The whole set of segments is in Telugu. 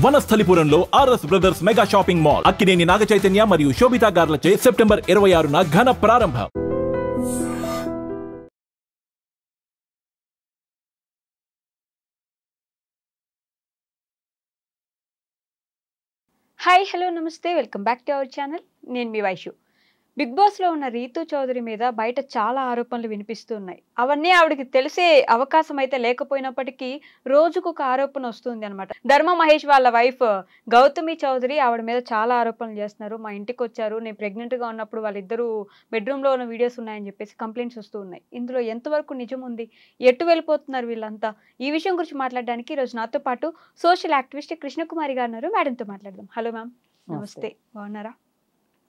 వనస్థలిపురంలో RS brothers mega shopping mall Akkineni Naga Chaitanya మరియు శోభితా గార్లచే సెప్టెంబర్ 26న ఘన ప్రారంభం. హాయ్ హలో నమస్తే welcome back to our channel. నేను మీ వైషు. బిగ్ బాస్లో ఉన్న రీతూ చౌదరి మీద బయట చాలా ఆరోపణలు వినిపిస్తున్నాయి. అవన్నీ ఆవిడకి తెలిసే అవకాశం అయితే లేకపోయినప్పటికీ రోజుకు ఒక ఆరోపణ వస్తుంది అనమాట. ధర్మ మహేష్ వాళ్ళ వైఫ్ గౌతమి చౌదరి ఆవిడ మీద చాలా ఆరోపణలు చేస్తున్నారు. మా ఇంటికి వచ్చారు, నేను ప్రెగ్నెంట్గా ఉన్నప్పుడు వాళ్ళిద్దరూ బెడ్రూమ్లో ఉన్న వీడియోస్ ఉన్నాయని చెప్పేసి కంప్లైంట్స్ వస్తూ ఉన్నాయి. ఇందులో ఎంతవరకు నిజం ఉంది, ఎటు వెళ్ళిపోతున్నారు వీళ్ళంతా, ఈ విషయం గురించి మాట్లాడడానికి ఈరోజు నాతో పాటు సోషల్ యాక్టివిస్ట్ కృష్ణకుమారి గారు ఉన్నారు. మేడంతో మాట్లాడదాం. హలో మ్యామ్, నమస్తే, బాగున్నారా?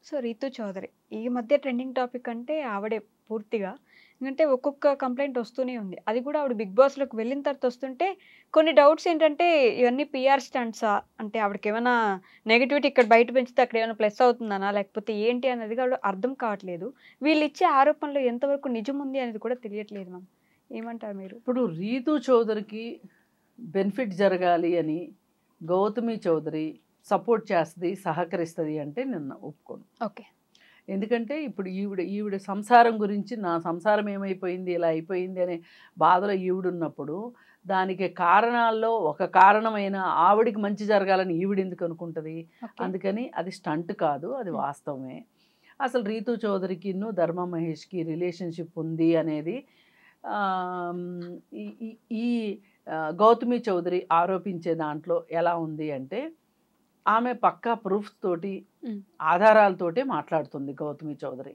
సో రీతూ చౌదరి ఈ మధ్య ట్రెండింగ్ టాపిక్ అంటే ఆవిడే పూర్తిగా. ఎందుకంటే ఒక్కొక్క కంప్లైంట్ వస్తూనే ఉంది. అది కూడా ఆవిడ బిగ్ బాస్లోకి వెళ్ళిన తర్వాత వస్తుంటే కొన్ని డౌట్స్ ఏంటంటే ఇవన్నీ పిఆర్ స్టంట్సా, అంటే ఆవిడకి ఏమైనా నెగిటివిటీ ఇక్కడ బయట పెంచితే అక్కడ ఏమైనా ప్లస్ అవుతుందనా లేకపోతే ఏంటి అనేది కూడా అర్థం కావట్లేదు. వీళ్ళు ఇచ్చే ఆరోపణలు ఎంతవరకు నిజం ఉంది అనేది కూడా తెలియట్లేదు మ్యామ్. ఏమంటారు మీరు? ఇప్పుడు రీతూ చౌదరికి బెనిఫిట్ జరగాలి అని గౌతమి చౌదరి సపోర్ట్ చేస్తుంది, సహకరిస్తుంది అంటే నేను ఒప్పుకోను. ఓకే. ఎందుకంటే ఇప్పుడు ఈవిడ సంసారం గురించి, నా సంసారం ఏమైపోయింది, ఇలా అయిపోయింది అనే బాధలో ఈవిడున్నప్పుడు దానికి కారణాల్లో ఒక కారణమైన ఆవిడికి మంచి జరగాలని ఈవిడ ఎందుకు అనుకుంటుంది? అందుకని అది స్టంట్ కాదు, అది వాస్తవమే. అసలు రీతూ చౌదరికి ధర్మ మహేష్కి రిలేషన్షిప్ ఉంది అనేది ఈ గౌతమి చౌదరి ఆరోపించే దాంట్లో ఎలా ఉంది అంటే ఆమె పక్కా ప్రూఫ్స్ తోటి ఆధారాలతోటే మాట్లాడుతుంది గౌతమి చౌదరి.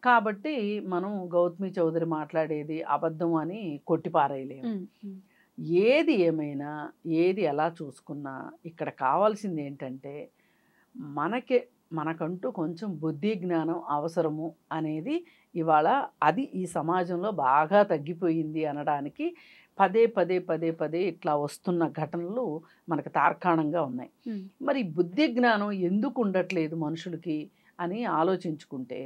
కాబట్టి మనం గౌతమి చౌదరి మాట్లాడేది అబద్ధం అని కొట్టిపారేయలేము. ఏది ఏమైనా, ఏది ఎలా చూసుకున్నా ఇక్కడ కావాల్సింది ఏంటంటే మనకంటూ కొంచెం బుద్ధి జ్ఞానం అవసరము అనేది ఇవాళ అది ఈ సమాజంలో బాగా తగ్గిపోయింది అనడానికి పదే పదే పదే పదే ఇట్లా వస్తున్న ఘటనలు మనకు తార్కాణంగా ఉన్నాయి. మరి బుద్ధి జ్ఞానం ఎందుకు ఉండట్లేదు మనుషులకి అని ఆలోచించుకుంటే,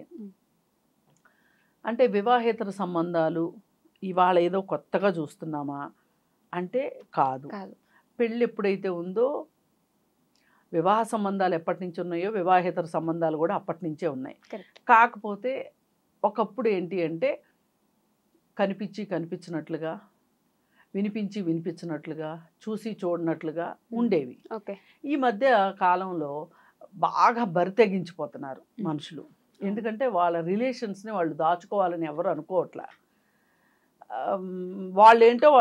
అంటే వివాహేతర సంబంధాలు ఇవాళ ఏదో కొత్తగా చూస్తున్నామా అంటే కాదు. పెళ్ళి ఎప్పుడైతే ఉందో వివాహ సంబంధాలు ఎప్పటి నుంచి ఉన్నాయో వివాహేతర సంబంధాలు కూడా అప్పటి నుంచే ఉన్నాయి. కాకపోతే ఒకప్పుడు ఏంటి అంటే కనిపించి కనిపించినట్లుగా, వినిపించి వినిపించినట్లుగా, చూసి చూడనట్లుగా ఉండేవి. ఈ మధ్య కాలంలో బాగా బరితెగించిపోతున్నారు మనుషులు. ఎందుకంటే వాళ్ళ రిలేషన్స్ని వాళ్ళు దాచుకోవాలని ఎవరు అనుకోవట్లే. వాళ్ళేంటో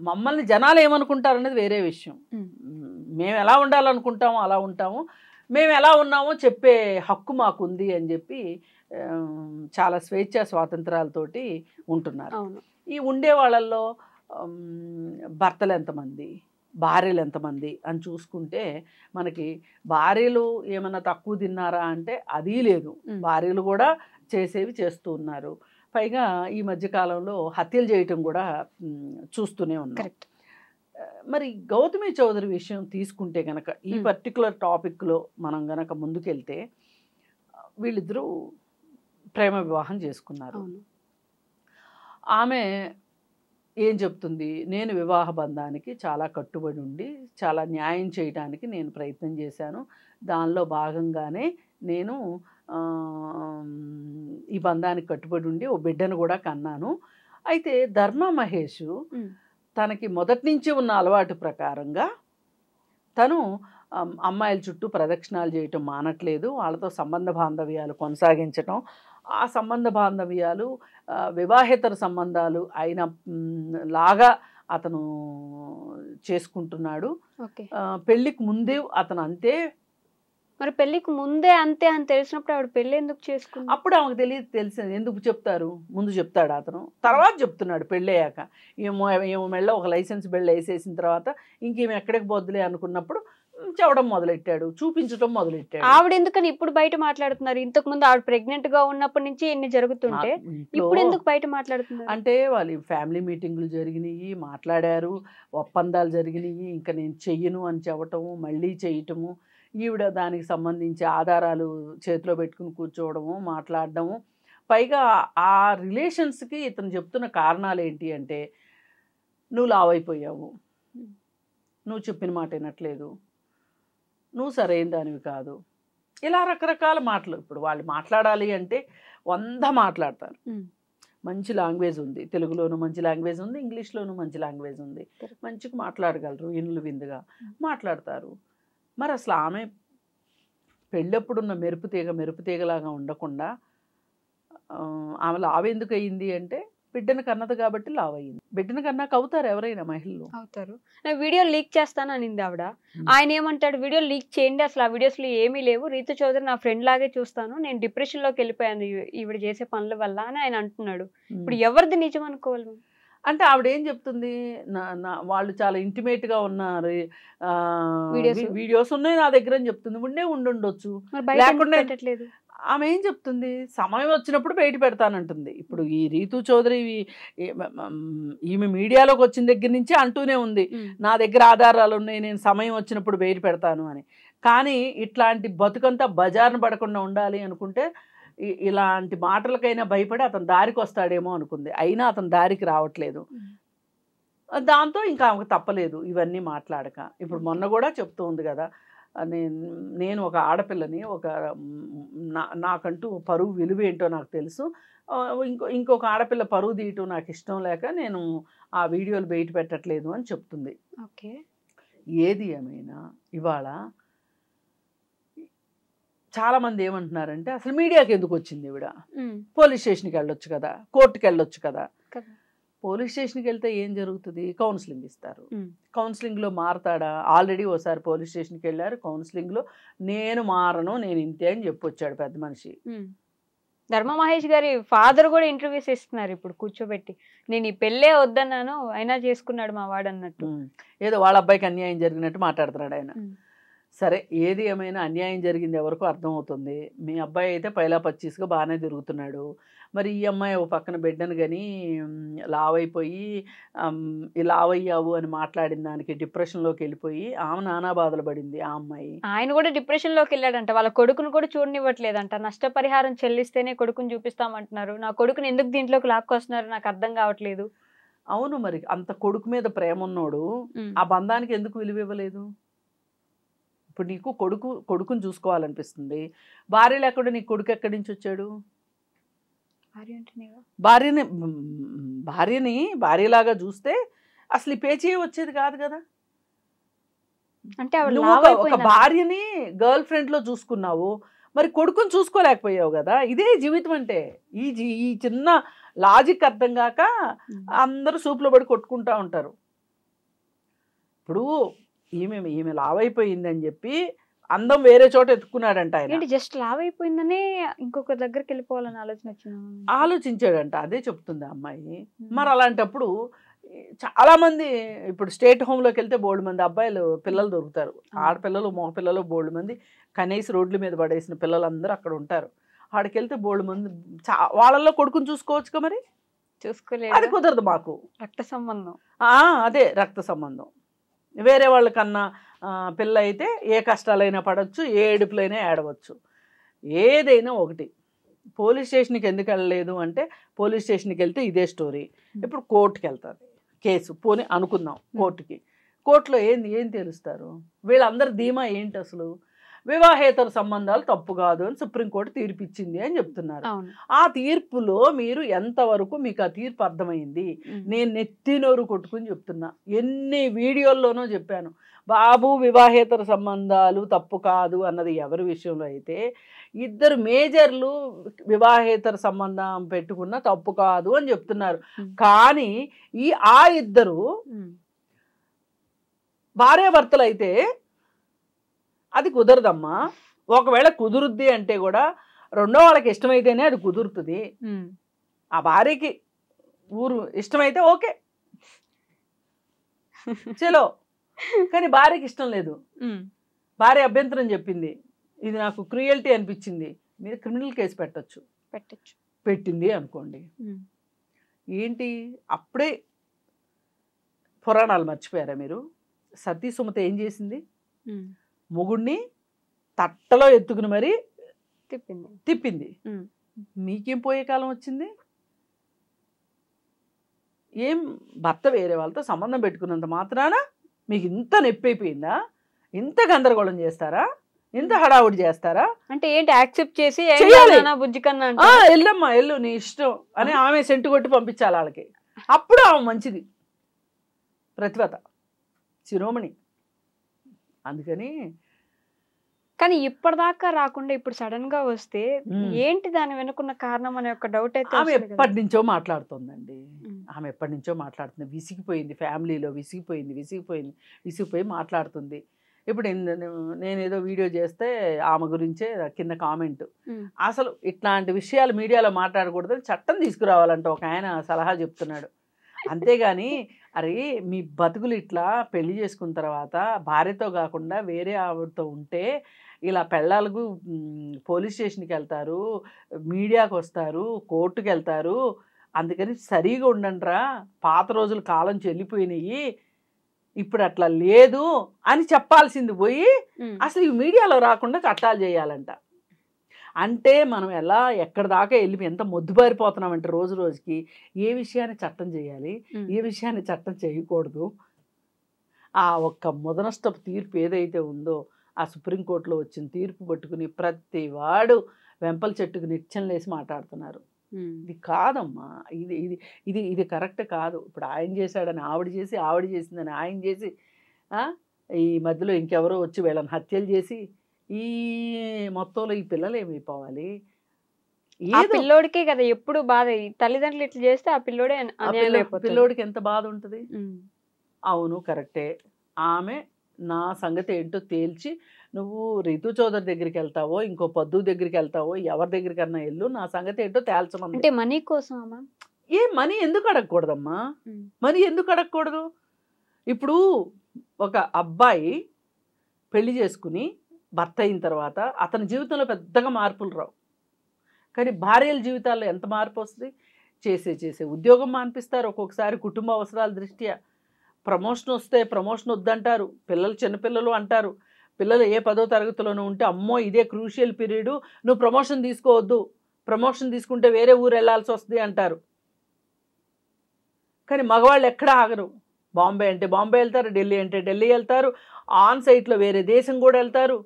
మమ్మల్ని జనాలు ఏమనుకుంటారనేది వేరే విషయం. మేము ఎలా ఉండాలనుకుంటామో అలా ఉంటాము, మేము ఎలా ఉన్నామో చెప్పే హక్కు మాకుంది అని చెప్పి చాలా స్వేచ్ఛా స్వాతంత్రాలతోటి ఉంటున్నారు. ఈ ఉండే వాళ్ళల్లో భర్తలు ఎంతమంది, భార్యలు ఎంతమంది అని చూసుకుంటే మనకి భార్యలు ఏమన్నా తక్కువ తిన్నారా అంటే అది లేదు. భార్యలు కూడా చేసేవి చేస్తూ ఉన్నారు. పైగా ఈ మధ్యకాలంలో హత్యలు చేయటం కూడా చూస్తూనే ఉన్నాం. మరి గౌతమి చౌదరి విషయం తీసుకుంటే కనుక ఈ పర్టికులర్ టాపిక్లో మనం గనక ముందుకెళ్తే వీళ్ళిద్దరూ ప్రేమ వివాహం చేసుకున్నారు. ఆమె ఏం చెప్తుంది? నేను వివాహ బంధానికి చాలా కట్టుబడి ఉండి చాలా న్యాయం చేయడానికి నేను ప్రయత్నం చేశాను. దానిలో భాగంగానే నేను ఈ బంధానికి కట్టుబడి ఉండి ఓ బిడ్డను కూడా కన్నాను. అయితే ధర్మ మహేష్ తనకి మొదటి నుంచి ఉన్న అలవాటు ప్రకారంగా తను అమ్మాయిల చుట్టూ ప్రదక్షిణాలు చేయటం మానట్లేదు. వాళ్ళతో సంబంధ బాంధవ్యాలు కొనసాగించటం, ఆ సంబంధ బాంధవ్యాలు వివాహేతర సంబంధాలు అయిన లాగా అతను చేసుకుంటున్నాడు. పెళ్ళికి ముందే అతను అంతే. మరి పెళ్ళికి ముందే అంతే అని తెలిసినప్పుడు ఆవిడ పెళ్ళి ఎందుకు చేసుకున్నాడు? అప్పుడు ఆమెకు తెలిసింది. ఎందుకు చెప్తారు? ముందు చెప్తాడు అతను, తర్వాత చెప్తున్నాడు పెళ్ళి అయ్యాక. ఏమో మెళ్ళ ఒక లైసెన్స్ బెళ్ళ వేసేసిన తర్వాత ఇంకేమి ఎక్కడికి పోద్దులే అనుకున్నప్పుడు చెప్పడం మొదలెట్టాడు, చూపించడం మొదలెట్టాడు. ఆవిడ ఎందుకని ఇప్పుడు బయట మాట్లాడుతున్నారు? ఇంతకు ముందు ఆవిడ ప్రెగ్నెంట్ గా ఉన్నప్పటి నుంచి ఎన్ని జరుగుతుంటే ఇప్పుడు ఎందుకు బయట మాట్లాడుతున్నారు? అంటే వాళ్ళ ఫ్యామిలీ మీటింగులు జరిగినాయి, మాట్లాడారు, ఒప్పందాలు జరిగినాయి. ఇంకా నేను చెయ్యను అని చెప్పటము, మళ్ళీ చేయటము, ఈవిడ దానికి సంబంధించి ఆధారాలు చేతిలో పెట్టుకుని కూర్చోవడము, మాట్లాడడము. పైగా ఆ రిలేషన్స్కి ఇతను చెప్తున్న కారణాలు ఏంటి అంటే, నువ్వు లావైపోయావు, నువ్వు చెప్పిన మాట వినట్లేదు, నువ్వు సరైన దానివి కాదు, ఇలా రకరకాల మాటలు. ఇప్పుడు వాళ్ళు మాట్లాడాలి అంటే 100 మాట్లాడతారు. మంచి లాంగ్వేజ్ ఉంది, తెలుగులోనూ మంచి లాంగ్వేజ్ ఉంది, ఇంగ్లీష్లోనూ మంచి లాంగ్వేజ్ ఉంది, మంచిగా మాట్లాడగలరు, ఇనులు విందుగా మాట్లాడతారు. మరి అసలు ఆమె పెళ్ళప్పుడున్న మెరుపు తీగలాగా ఉండకుండా ఆమె లావు ఎందుకు అయ్యింది అంటే బిడ్డను కన్నది కాబట్టి లావు అయ్యింది. బిడ్డను కన్నాక అవుతారు ఎవరైనా మహిళలు అవుతారు. వీడియో లీక్ చేస్తాను అనింది ఆవిడ. ఆయన ఏమంటాడు, వీడియో లీక్ చేయండి, అసలు ఆ వీడియోస్ లో ఏమీ లేవు, రీతు చౌదరి నా ఫ్రెండ్ లాగే చూస్తాను, నేను డిప్రెషన్ లోకి వెళ్ళిపోయాను ఈవిడ చేసే పనుల వల్ల అని ఆయన అంటున్నాడు. ఇప్పుడు ఎవరిది నిజం అనుకోవాలి? అంటే ఆవిడ ఏం చెప్తుంది, వాళ్ళు చాలా ఇంటిమేట్గా ఉన్నారు, వీడియోస్ ఉన్నాయి నా దగ్గర అని చెప్తుంది. ఉండొచ్చు, లేకుండా ఆమె ఏం చెప్తుంది, సమయం వచ్చినప్పుడు బయట పెడతానంటుంది. ఇప్పుడు ఈ రీతు చౌదరి ఈమె మీడియాలోకి వచ్చిన దగ్గర నుంచి అంటూనే ఉంది, నా దగ్గర ఆధారాలు ఉన్నాయి, నేను సమయం వచ్చినప్పుడు బయట పెడతాను అని. కానీ ఇట్లాంటి బతుకంతా బజార్ను పడకుండా ఉండాలి అనుకుంటే ఇలాంటి మాటలకైనా భయపడి అతను దారికి వస్తాడేమో అనుకుంది. అయినా అతను దారికి రావట్లేదు. దాంతో ఇంకా ఆమెకు తప్పలేదు ఇవన్నీ మాట్లాడక. ఇప్పుడు మొన్న కూడా చెప్తూ ఉంది కదా, నేను ఒక ఆడపిల్లని, నాకంటూ పరువు విలువ ఏంటో నాకు తెలుసు, ఇంకొక ఆడపిల్ల పరువు తీయటం నాకు ఇష్టం లేక నేను ఆ వీడియోలు బయట పెట్టట్లేదు అని చెప్తుంది. ఓకే, ఏది ఏమైనా ఇవాళ చాలామంది ఏమంటున్నారంటే అసలు మీడియాకి ఎందుకు వచ్చింది ఈవిడ, పోలీస్ స్టేషన్కి వెళ్ళొచ్చు కదా, కోర్టుకి వెళ్ళొచ్చు కదా. పోలీస్ స్టేషన్కి వెళ్తే ఏం జరుగుతుంది, కౌన్సిలింగ్ ఇస్తారు, కౌన్సిలింగ్లో మారతాడా? ఆల్రెడీ ఓసారి పోలీస్ స్టేషన్కి వెళ్ళారు, కౌన్సిలింగ్లో నేను మారను, నేను ఇంతే అని చెప్పొచ్చాడు పెద్ద మనిషి. ధర్మ మహేష్ గారి ఫాదర్ కూడా ఇంటర్వ్యూస్ ఇస్తున్నారు ఇప్పుడు కూర్చోబెట్టి, నేను ఈ పెళ్ళే వద్దన్నాను అయినా చేసుకున్నాడు మా వాడు అన్నట్టు. ఏదో వాళ్ళ అబ్బాయికి అన్యాయం జరిగినట్టు మాట్లాడుతున్నాడు ఆయన. సరే, ఏది ఏమైనా అన్యాయం జరిగింది ఎవరికో అర్థమవుతుంది. మీ అబ్బాయి అయితే పైలా పచ్చీస్గా బాగానే తిరుగుతున్నాడు. మరి ఈ అమ్మాయి ఓ పక్కన బిడ్డను కానీ లావైపోయి లావయ్యావు అని మాట్లాడిన దానికి డిప్రెషన్లోకి వెళ్ళిపోయి ఆమె నానా బాధలు పడింది ఆ అమ్మాయి. ఆయన కూడా డిప్రెషన్లోకి వెళ్ళాడంట, వాళ్ళ కొడుకును కూడా చూడనివ్వట్లేదంట, నష్టపరిహారం చెల్లిస్తేనే కొడుకుని చూపిస్తామంటున్నారు, నా కొడుకుని ఎందుకు దీంట్లోకి లాక్కొస్తున్నారు నాకు అర్థం కావట్లేదు. అవును, మరి అంత కొడుకు మీద ప్రేమ ఉన్నోడు ఆ బంధానికి ఎందుకు విలువ ఇవ్వలేదు? ఇప్పుడు నీకు కొడుకుని చూసుకోవాలనిపిస్తుంది, భార్య లేకుండా నీ కొడుకు ఎక్కడి నుంచి వచ్చాడు? భార్యని భార్యలాగా చూస్తే అసలు ఈ పేచీ వచ్చేది కాదు కదా. అంటే ఒక భార్యని గర్ల్ ఫ్రెండ్లో చూసుకున్నావు, మరి కొడుకుని చూసుకోలేకపోయావు కదా. ఇదే జీవితం అంటే. ఈ చిన్న లాజిక్ అర్థం కాక అందరూ సూపులో పడి కొట్టుకుంటా ఉంటారు. ఇప్పుడు ఈమె లావైపోయిందని చెప్పి అందం వేరే చోట ఎత్తుకున్నాడంట ఆయన. జస్ట్ లావ్ అయిపోయిందనే ఇంకొక దగ్గరికి వెళ్ళిపోవాలని ఆలోచించాడంట. అదే చెప్తుంది అమ్మాయి. మరి అలాంటప్పుడు చాలా మంది ఇప్పుడు స్టేట్ హోమ్లోకి వెళ్తే బోల్డ్ మంది అబ్బాయిలు పిల్లలు దొరుకుతారు, ఆడపిల్లలు మగ పిల్లలు బోల్డ్ మంది, కనీసం రోడ్ల మీద పడేసిన పిల్లలందరూ అక్కడ ఉంటారు. ఆడికి వెళ్తే బోల్డ్ మంది, వాళ్ళల్లో కొడుకుని చూసుకోవచ్చుగా, మరి చూసుకోలేదు. అది కుదరదు మాకు, రక్త సంబంధం. అదే రక్త సంబంధం. వేరే వాళ్ళకన్నా పిల్ల అయితే ఏ కష్టాలైనా పడవచ్చు, ఏ ఏడుపులైనా ఏడవచ్చు, ఏదైనా ఒకటి. పోలీస్ స్టేషన్కి ఎందుకు వెళ్ళలేదు అంటే పోలీస్ స్టేషన్కి వెళ్తే ఇదే స్టోరీ. ఇప్పుడు కోర్టుకి వెళ్తుంది కేసు, పోనీ అనుకుందాం కోర్టులో ఏం తెలుస్తారు? వీళ్ళందరి ధీమా ఏంటి అసలు? వివాహేతర సంబంధాలు తప్పు కాదు అని సుప్రీంకోర్టు తీర్పు ఇచ్చింది అని చెప్తున్నారు. ఆ తీర్పులో మీరు ఎంతవరకు మీకు ఆ తీర్పు అర్థమైంది? నేను నెత్తినోరు కొట్టుకుని చెప్తున్నా, ఎన్ని వీడియోల్లోనో చెప్పాను, బాబు వివాహేతర సంబంధాలు తప్పు కాదు అన్నది ఎవరి విషయంలో అయితే ఇద్దరు మేజర్లు వివాహేతర సంబంధం పెట్టుకున్న తప్పు కాదు అని చెప్తున్నారు. కానీ ఆ ఇద్దరు భార్యాభర్తలు అయితే అది కుదరదమ్మా. ఒకవేళ కుదురుద్ది అంటే కూడా రెండో వాళ్ళకి ఇష్టమైతేనే అది కుదురుతుంది. ఆ భార్యకి ఊరు ఇష్టమైతే ఓకే చలో, కానీ భార్యకి ఇష్టం లేదు, భార్య అభ్యంతరం చెప్పింది, ఇది నాకు క్రూయల్టీ అనిపించింది, మీరు క్రిమినల్ కేసు పెట్టచ్చు. పెట్టింది అనుకోండి, ఏంటి అప్పుడే పురాణాలు మర్చిపోయారా మీరు? సతీ సుమత ఏం చేసింది? మొగుడిని తట్టలో ఎత్తుకుని మరీ తిప్పింది. మీకేం పోయే కాలం వచ్చింది? ఏం భర్త వేరే వాళ్ళతో సంబంధం పెట్టుకున్నంత మాత్రాన మీకు ఇంత నొప్పి అయిపోయిందా? ఇంత గందరగోళం చేస్తారా, ఇంత హడావుడి చేస్తారా? అంటే ఏంటి యాక్సెప్ట్ చేసి చెయ్యాలి. బుజ్జి కన్నా వెళ్ళమ్మా వెళ్ళు నీ ఇష్టం అని ఆమె సెంటు కొట్టి పంపించాలి వాళ్ళకి. అప్పుడు ఆమె మంచిది, ప్రతిభత, శిరోమణి. అందుకని కానీ ఇప్పటిదాకా రాకుండా ఇప్పుడు సడన్ గా వస్తే ఏంటి దాని వెనుకున్న కారణం అనే ఒక డౌట్ అయితే ఆమె ఎప్పటి నుంచో మాట్లాడుతుందండి. ఆమె ఎప్పటి నుంచో మాట్లాడుతుంది. విసిగిపోయింది, ఫ్యామిలీలో విసిగిపోయి మాట్లాడుతుంది. ఇప్పుడు నేను ఏదో వీడియో చేస్తే ఆమె గురించే కింద కామెంట్, అసలు ఇట్లాంటి విషయాలు మీడియాలో మాట్లాడకూడదని చట్టం తీసుకురావాలంట ఒక ఆయన సలహా చెప్తున్నాడు. అంతేగాని అరే మీ బతుకులు ఇట్లా పెళ్లి చేసుకున్న తర్వాత భార్యతో కాకుండా వేరే ఆవిడతో ఉంటే ఇలా పెళ్ళాలకు పోలీస్ స్టేషన్కి వెళ్తారు, మీడియాకు వస్తారు, కోర్టుకు వెళ్తారు, అందుకని సరిగా ఉండండిరా, పాత రోజులు కాలం చెల్లిపోయినాయి, ఇప్పుడు అట్లా లేదు అని చెప్పాల్సింది పోయి అసలు ఈ మీడియాలో రాకుండా చట్టాలు చేయాలంట. అంటే మనం ఎలా ఎక్కడి దాకా వెళ్ళి ఎంత మొద్దుబారిపోతున్నామంటే రోజు రోజుకి ఏ విషయాన్ని చట్టం చేయాలి, ఏ విషయాన్ని చట్టం చేయకూడదు. ఆ ఒక్క ముదనష్టపు తీర్పు ఏదైతే ఉందో ఆ సుప్రీంకోర్టులో వచ్చిన తీర్పు పట్టుకుని ప్రతి వాడు వెంపల చెట్టుకు నిత్యంలేసి మాట్లాడుతున్నారు. ఇది కాదమ్మా, ఇది ఇది ఇది ఇది కరెక్ట్ కాదు. ఇప్పుడు ఆయన చేశాడని ఆవిడ చేసి, ఆవిడ చేసిందని ఆయన చేసి, ఈ మధ్యలో ఇంకెవరో వచ్చి వీళ్ళని హత్యలు చేసి ఈ మొత్తంలో ఈ పిల్లలు ఏమైపోవాలి? పిల్లోడికే కదా ఎప్పుడు బాధ. తల్లిదండ్రులు ఇట్లా చేస్తే ఆ పిల్లోడే పిల్లోడికి ఎంత బాధ ఉంటుంది. అవును కరెక్టే. ఆమె నా సంగతి ఏంటో తేల్చి నువ్వు రితు చౌదరి దగ్గరికి వెళ్తావో, ఇంకో పద్దు దగ్గరికి వెళ్తావో, ఎవరి దగ్గరికన్నా వెళ్ళు, నా సంగతి ఏంటో తేల్చమని. అంటే మనీ కోసం ఏ మనీ ఎందుకు అడగకూడదమ్మా? మనీ ఎందుకు అడగకూడదు? ఇప్పుడు ఒక అబ్బాయి పెళ్లి చేసుకుని భర్త అయిన తర్వాత అతని జీవితంలో పెద్దగా మార్పులు రావు, కానీ భార్యల జీవితాల్లో ఎంత మార్పు వస్తుంది? చేసే ఉద్యోగం మానిపిస్తారు ఒక్కొక్కసారి కుటుంబ అవసరాల దృష్ట్యా. ప్రమోషన్ వస్తే ప్రమోషన్ వద్దంటారు, పిల్లలు చిన్నపిల్లలు అంటారు. పిల్లలు ఏ 10వ తరగతిలోనూ ఉంటే అమ్మో ఇదే క్రూషియల్ పీరియడ్, నువ్వు ప్రమోషన్ తీసుకోవద్దు, ప్రమోషన్ తీసుకుంటే వేరే ఊరు వెళ్ళాల్సి వస్తుంది అంటారు. కానీ మగవాళ్ళు ఎక్కడా ఆగరు. బాంబే అంటే బాంబే వెళ్తారు, ఢిల్లీ అంటే ఢిల్లీ వెళ్తారు, ఆన్ సైట్లో వేరే దేశం కూడా వెళ్తారు.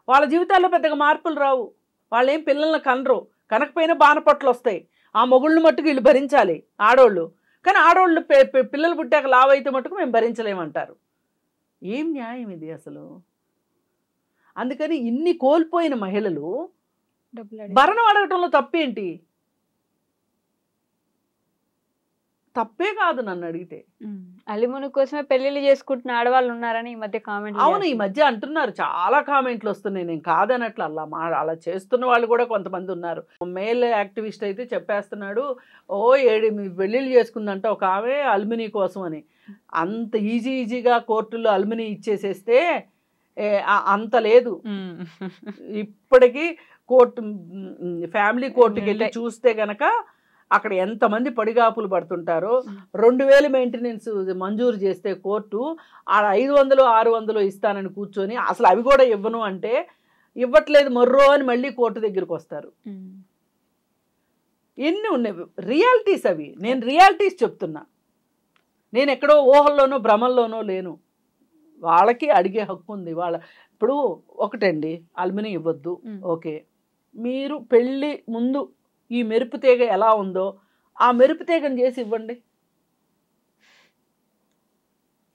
వాళ్ళ జీవితాల్లో పెద్దగా మార్పులు రావు. వాళ్ళు ఏం పిల్లల్ని కనరు, కనకపోయినా బాణపట్లు వస్తాయి. ఆ మొగుళ్ళని మట్టుకు వీళ్ళు భరించాలి ఆడోళ్ళు, కానీ ఆడోళ్ళు పిల్లలు పుట్టాక లావు అయితే మట్టుకు మేము భరించలేమంటారు. ఏం న్యాయం ఇది అసలు? అందుకని ఇన్ని కోల్పోయిన మహిళలు భరణం అడగటంలో తప్పేంటి? తప్పే కాదు నన్ను అడిగితే. అలిమును కోసమే పెళ్లిళ్ళు చేసుకుంటున్న ఆడవాళ్ళు ఉన్నారని ఈ మధ్య కామెంట్. అవును, ఈ మధ్య అంటున్నారు, చాలా కామెంట్లు వస్తున్నాయి. నేను కాదనట్లు, అలా చేస్తున్న వాళ్ళు కూడా కొంతమంది ఉన్నారు. మేల్ యాక్టివిస్ట్ అయితే చెప్పేస్తున్నాడు, 7 పెళ్ళిళ్ళు చేసుకుందంట ఒక ఆమె అల్మినీ కోసం అని. అంత ఈజీగా కోర్టుల్లో అల్మినీ ఇచ్చేసేస్తే అంత లేదు. ఇప్పటికీ కోర్టు, ఫ్యామిలీ కోర్టుకి వెళ్ళి చూస్తే గనక అక్కడ ఎంతమంది పడిగాపులు పడుతుంటారో. 2000 మెయింటెనెన్స్ మంజూరు చేస్తే కోర్టు 500 600 ఇస్తానని కూర్చొని అసలు అవి కూడా ఇవ్వను అంటే ఇవ్వట్లేదు మొర్రో అని మళ్ళీ కోర్టు దగ్గరికి వస్తారు. ఎన్ని ఉన్నాయి రియాలిటీస్ అవి. నేను రియాలిటీస్ చెప్తున్నా, నేను ఎక్కడో ఊహల్లోనో భ్రమల్లోనో లేను. వాళ్ళకి అడిగే హక్కు ఉంది. ఇప్పుడు ఒకటండి, అల్మినీ ఇవ్వద్దు, ఓకే. మీరు పెళ్ళి ముందు ఈ మెరుపు తీగ ఎలా ఉందో ఆ మెరుపు తీగను చేసి ఇవ్వండి.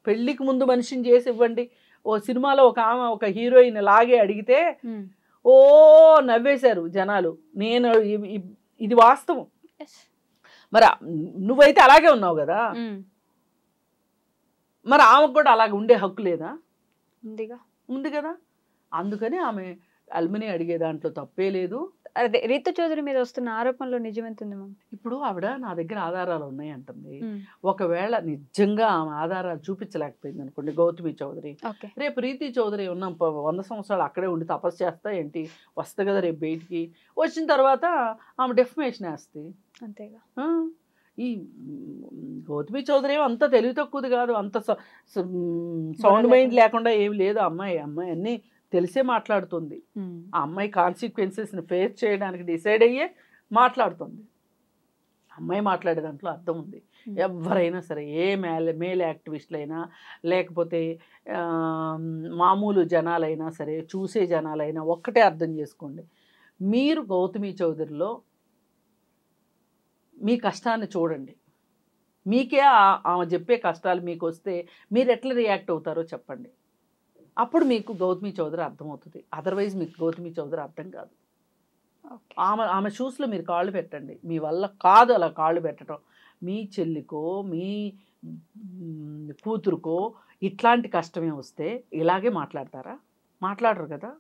పెళ్ళికి ముందు మనిషిని చేసి ఇవ్వండి. ఓ సినిమాలో ఒక ఆమె ఒక హీరోయిన్ లాగే అడిగితే నవ్వేశారు జనాలు. నేను ఇది వాస్తవం. మరి నువ్వైతే అలాగే ఉన్నావు కదా, మరి ఆమెకు కూడా అలాగే ఉండే హక్కు లేదా? ఉంది కదా. అందుకని ఆమె అల్మినీ అడిగే దాంట్లో తప్పే లేదు. అదే రీతు చౌదరి మీద వస్తున్న ఆరోపణలో నిజమెంతుంది మ్యామ్? ఇప్పుడు ఆవిడ నా దగ్గర ఆధారాలు ఉన్నాయి అంటుంది. ఒకవేళ నిజంగా ఆమె ఆధారాలు చూపించలేకపోయింది అనుకోండి గౌతమి చౌదరి, రేపు రీతి చౌదరి ఉన్న 100 సంవత్సరాలు అక్కడే ఉండి తపస్సు చేస్తా ఏంటి? వస్తుంది కదా రేపు బయటికి. వచ్చిన తర్వాత ఆమె డెఫమేషన్ వేస్తుంది. అంతేగా. ఈ గౌతమి చౌదరి అంత తెలివి తక్కువది కాదు, అంత సౌండ్ మైండ్ లేకుండా ఏమి లేదు. అమ్మాయి అన్నీ తెలిసే మాట్లాడుతుంది. ఆ అమ్మాయి కాన్సిక్వెన్సెస్ని ఫేస్ చేయడానికి డిసైడ్ అయ్యే మాట్లాడుతుంది. అమ్మాయి మాట్లాడే దాంట్లో అర్థం ఉంది. ఎవరైనా సరే, ఏ మేల్ యాక్టివిస్టులైనా లేకపోతే మామూలు జనాలైనా సరే, చూసే జనాలైనా ఒక్కటే అర్థం చేసుకోండి, మీరు గౌతమి చౌదరిలో మీ కష్టాన్ని చూడండి. మీకే ఆమె చెప్పే కష్టాలు మీకు వస్తే మీరు ఎట్లా రియాక్ట్ అవుతారో చెప్పండి. అప్పుడు మీకు గౌతమి చౌదరి అర్థమవుతుంది. అదర్వైజ్ మీకు గౌతమి చౌదరి అర్థం కాదు. ఆమె షూస్లో మీరు కాళ్ళు పెట్టండి. మీ వల్ల కాదు అలా కాళ్ళు పెట్టడం. మీ చెల్లికో మీ కూతురుకో ఇట్లాంటి కష్టమే వస్తే ఇలాగే మాట్లాడతారా? మాట్లాడరు కదా.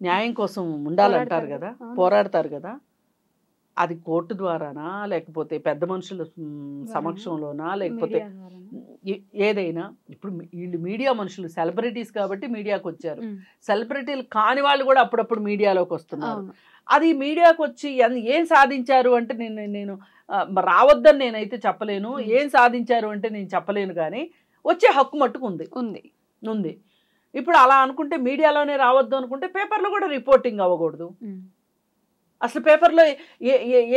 న్యాయం కోసం ఉండాలంటారు కదా, పోరాడతారు కదా. అది కోర్టు ద్వారానా, లేకపోతే పెద్ద మనుషుల సమక్షంలోనా, లేకపోతే ఏదైనా. ఇప్పుడు వీళ్ళు మీడియా మనుషులు, సెలబ్రిటీస్ కాబట్టి మీడియాకి వచ్చారు. సెలబ్రిటీలు కాని వాళ్ళు కూడా అప్పుడప్పుడు మీడియాలోకి వస్తున్నారు. అది మీడియాకి వచ్చి ఏం సాధించారు అంటే నేను రావద్దని నేనైతే చెప్పలేను, ఏం సాధించారు అంటే నేను చెప్పలేను, కానీ వచ్చే హక్కు మట్టుకు ఉంది. ఇప్పుడు అలా అనుకుంటే మీడియాలోనే రావద్దు అనుకుంటే పేపర్లో కూడా రిపోర్టింగ్ అవ్వకూడదు. అసలు పేపర్లో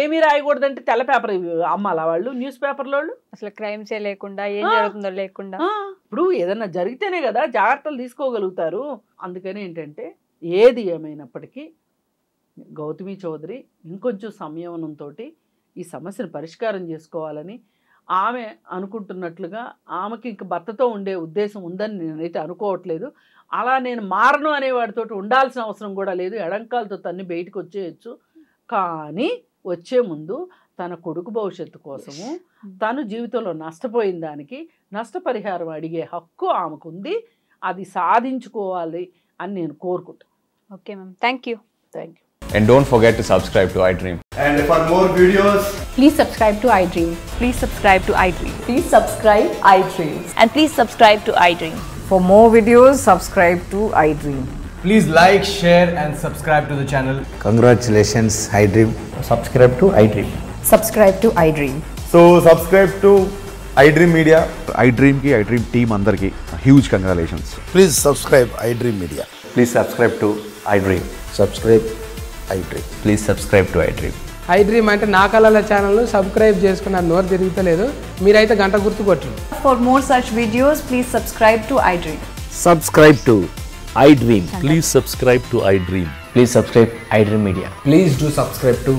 ఏమీ రాయకూడదంటే తెల్ల పేపర్ అమ్మాలా వాళ్ళు? న్యూస్ పేపర్లో అసలు క్రైమ్సే లేకుండా, ఏం జరుగుతుందో లేకుండా. ఇప్పుడు ఏదన్నా జరిగితేనే కదా జాగ్రత్తలు తీసుకోగలుగుతారు. అందుకని ఏంటంటే ఏది ఏమైనప్పటికీ గౌతమి చౌదరి ఇంకొంచెం సంయమనంతో ఈ సమస్యను పరిష్కారం చేసుకోవాలని ఆమె అనుకుంటున్నట్లుగా, ఆమెకి ఇంక భర్తతో ఉండే ఉద్దేశం ఉందని నేనైతే అనుకోవట్లేదు. అలా నేను మారను అనేవాడితో ఉండాల్సిన అవసరం కూడా లేదు. ఎడంకాలతో తన్ని బయటకు వచ్చేయచ్చు. కానీ వచ్చే ముందు తన కొడుకు భవిష్యత్తు కోసము, తను జీవితంలో నష్టపోయిన దానికి నష్టపరిహారం అడిగే హక్కు ఆమెకుంది. అది సాధించుకోవాలి అని నేను కోరుకుంటాను. Okay ma'am, thank you. And don't forget to subscribe to iDream. And for more videos, please subscribe to iDream. Please subscribe to iDream. Please subscribe iDream. And please subscribe to iDream. For more videos, subscribe to iDream. please like, share and subscribe to the channel. Congratulations, iDream. Subscribe to iDream. Subscribe to iDream. So subscribe to iDream Media. iDream ki iDream team andarki huge congratulations. Please subscribe iDream Media. Please subscribe to iDream. Subscribe iDream. Please subscribe to iDream. iDream అంటే నా కళల ఛానల్ సబ్స్క్రైబ్ చేసుకున్న నోరు తిరుగుతలేదు. మీరైతే గంట గుర్తు కొట్టండి. For more such videos, please subscribe to iDream. Subscribe to iDream. Please subscribe to iDream. Please subscribe iDream Media. Please do subscribe to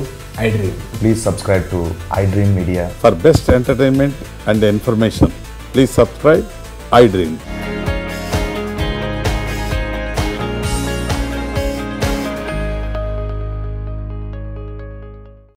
iDream. Please subscribe to iDream Media. For best entertainment and information, please subscribe iDream.